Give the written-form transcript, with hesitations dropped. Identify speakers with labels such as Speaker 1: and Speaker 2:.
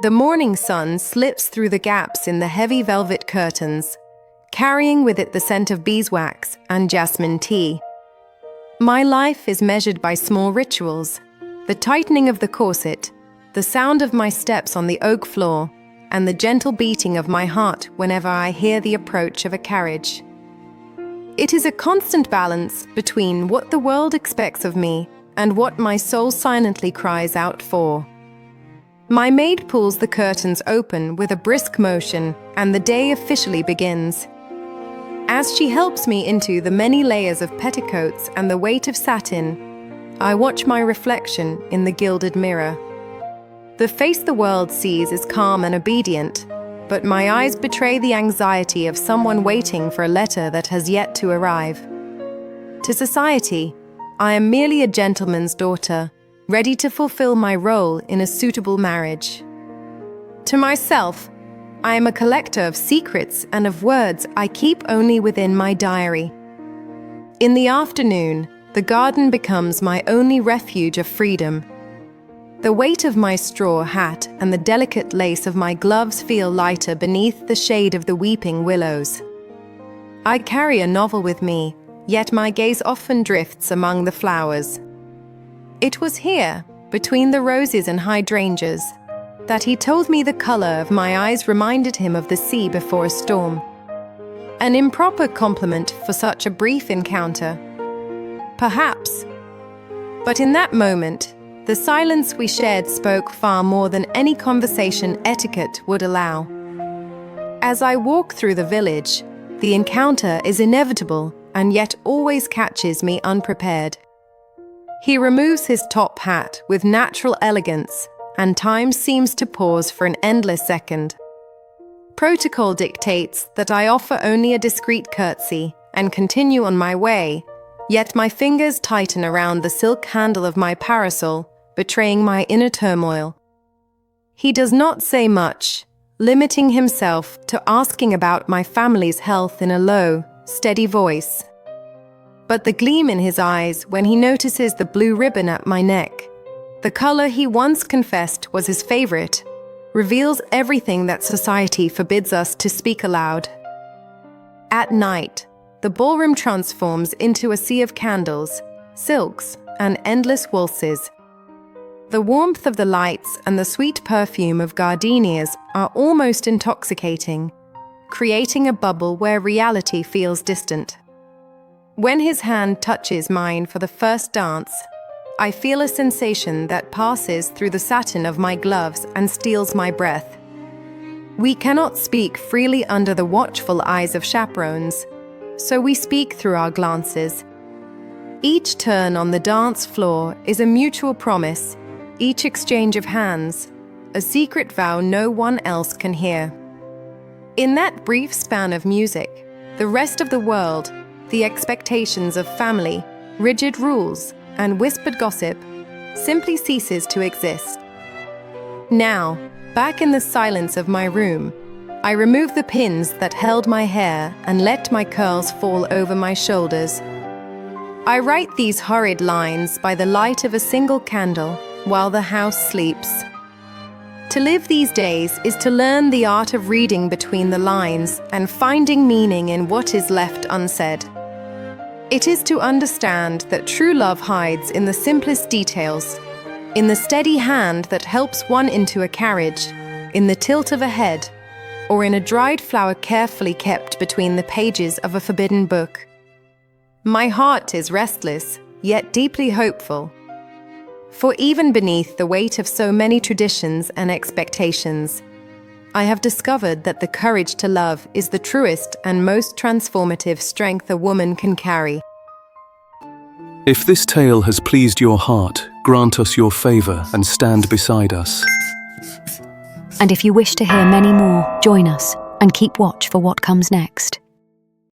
Speaker 1: The morning sun slips through the gaps in the heavy velvet curtains, carrying with it the scent of beeswax and jasmine tea. My life is measured by small rituals: the tightening of the corset, the sound of my steps on the oak floor, and the gentle beating of my heart whenever I hear the approach of a carriage. It is a constant balance between what the world expects of me and what my soul silently cries out for. My maid pulls the curtains open with a brisk motion, and the day officially begins. As she helps me into the many layers of petticoats and the weight of satin, I watch my reflection in the gilded mirror. The face the world sees is calm and obedient, but my eyes betray the anxiety of someone waiting for a letter that has yet to arrive. To society, I am merely a gentleman's daughter, ready to fulfill my role in a suitable marriage. To myself, I am a collector of secrets and of words I keep only within my diary. In the afternoon, the garden becomes my only refuge of freedom. The weight of my straw hat and the delicate lace of my gloves feel lighter beneath the shade of the weeping willows. I carry a novel with me, yet my gaze often drifts among the flowers. It was here, between the roses and hydrangeas, that he told me the color of my eyes reminded him of the sea before a storm. An improper compliment for such a brief encounter. Perhaps. But in that moment, the silence we shared spoke far more than any conversation etiquette would allow. As I walk through the village, the encounter is inevitable and yet always catches me unprepared. He removes his top hat with natural elegance, and time seems to pause for an endless second. Protocol dictates that I offer only a discreet curtsy and continue on my way, yet my fingers tighten around the silk handle of my parasol, betraying my inner turmoil. He does not say much, limiting himself to asking about my family's health in a low, steady voice. But the gleam in his eyes when he notices the blue ribbon at my neck, the color he once confessed was his favorite, reveals everything that society forbids us to speak aloud. At night, the ballroom transforms into a sea of candles, silks, and endless waltzes. The warmth of the lights and the sweet perfume of gardenias are almost intoxicating, creating a bubble where reality feels distant. When his hand touches mine for the first dance, I feel a sensation that passes through the satin of my gloves and steals my breath. We cannot speak freely under the watchful eyes of chaperones, so we speak through our glances. Each turn on the dance floor is a mutual promise, each exchange of hands, a secret vow no one else can hear. In that brief span of music, the rest of the world, the expectations of family, rigid rules, and whispered gossip, simply ceases to exist. Now, back in the silence of my room, I remove the pins that held my hair and let my curls fall over my shoulders. I write these hurried lines by the light of a single candle while the house sleeps. To live these days is to learn the art of reading between the lines and finding meaning in what is left unsaid. It is to understand that true love hides in the simplest details, in the steady hand that helps one into a carriage, in the tilt of a head, or in a dried flower carefully kept between the pages of a forbidden book. My heart is restless, yet deeply hopeful. For even beneath the weight of so many traditions and expectations, I have discovered that the courage to love is the truest and most transformative strength a woman can carry.
Speaker 2: If this tale has pleased your heart, grant us your favor and stand beside us.
Speaker 3: And if you wish to hear many more, join us and keep watch for what comes next.